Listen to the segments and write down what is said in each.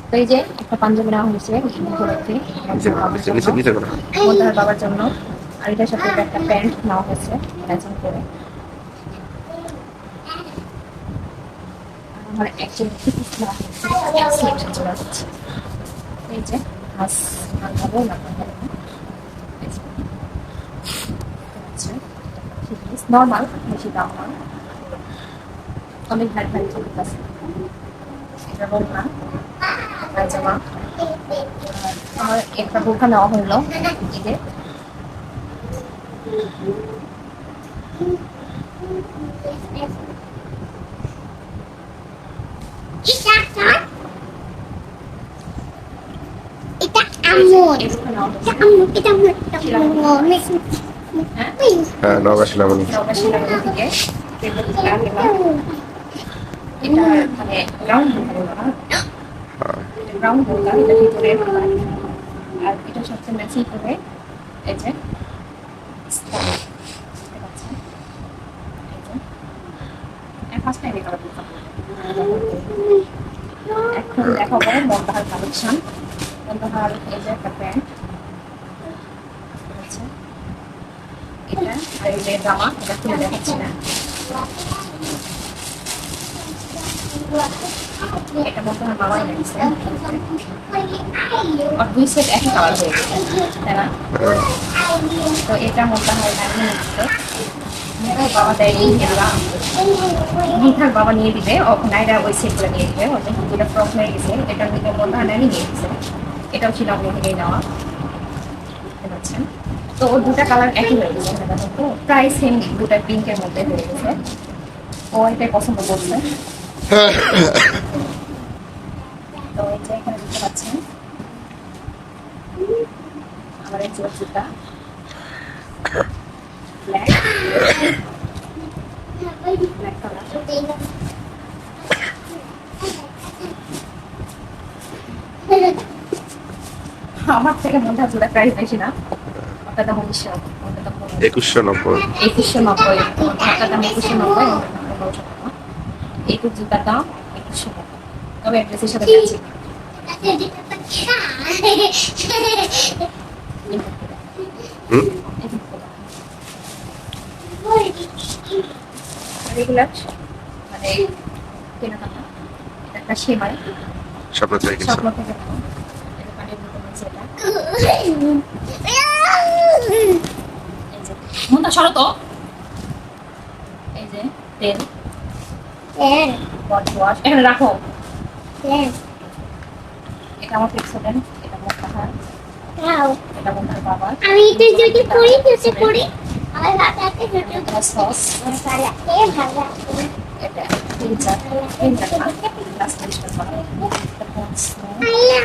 তো এই যে একটা পাঞ্জাবি নেওয়া হয়েছে উপলক্ষে মন্দার বাবার জন্য। আর এটার সাথে একটা প্যান্ট নেওয়া হয়েছে ম্যাচিং করে। আমার অ্যাকচুয়ালি নেওয়া হয়েছে চলে যাচ্ছে। এই যে হাঁস খাবো না নর্মাল, বেশি দাম না, অনেক ভারী ভারী চলে আছে। এটা বল না পায়জামা। আর একটা বোরখা নেওয়া হলো ঈদে। নওগাঁ সেনাবাহিনী থেকে এটা মানে গ্রাউন্ড গ্রাউন্ড বোরকা, এটা ভিতরে আর এটা সবচেয়ে ম্যাচিং করে এই যে ফার্স্ট টাইম এটা এখন দেখাবো মন্দাহার কালেকশন। মন্দাহার এই যে একটা প্যান্ট, এটা আর এই যে জামা, এটা খুলে দেখাচ্ছি না। এটা মন্দাহার বাবাই নিয়েছে। আর দুই সেট একই কালার হয়ে গেছে, তাই না? তো এটা মন্দাহার নানি নিচ্ছে। বাবা দেয় মিঠার বাবা নিয়ে দিবে, নাইরা ওই সেটগুলো নিয়ে দিবে। যেটা ফ্রক হয়ে গেছে এটার দিকে মন্দাহার নানি নিয়ে দিচ্ছে। এটাও ছিল আপনি থেকেই নেওয়া, বুঝতে পারছেন? তো ওর দুটা কালার একই হয়ে গেছে, তো প্রায় সেম, দুটা পিঙ্কের মধ্যে হয়ে গেছে। ও এটাই পছন্দ করছে। তো এটা এখানে দেখতে পাচ্ছেন আমার এই জুতা ব্ল্যাক কালার। আমার থেকে মনে হয় জুতা প্রাইস বেশি না, আপনার দাম 2190। 2190, আপনার দাম 2190। এই তো জুতার দাম 2190, তবে অ্যাড্রেসের সাথে যাচ্ছি। রেগুলার মানে কেনাকাটা, একটা সেমাই স্বপ্ন থেকে স্বপ্ন থেকে মনটা সরো তো। এই যে তেল বডি ওয়াশ এখানে রাখো। এটা আমার পেক্সোডেন্ট, এটা মন্দাহার, এটা মন্দাহার বাবা। আমি এটা যদি করি কিছু করি আমার হাতে এটা সস, এটা তিনটা গ্লাস পরিষ্কার করা।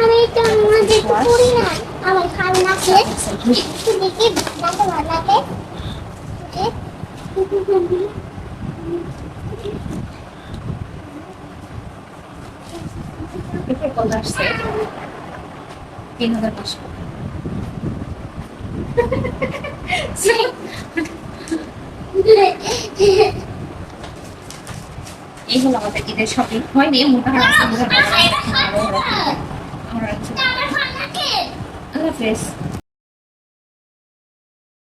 আমি তো মধ্যে করি না, আমার খাওয়া না খেয়ে দেখি ভালো লাগে। এটা কত আসছে? 3500। এই হলো আমাদের ঈদের শপিং। হয়নি মোটাহার আল্লাহ হাফেজ।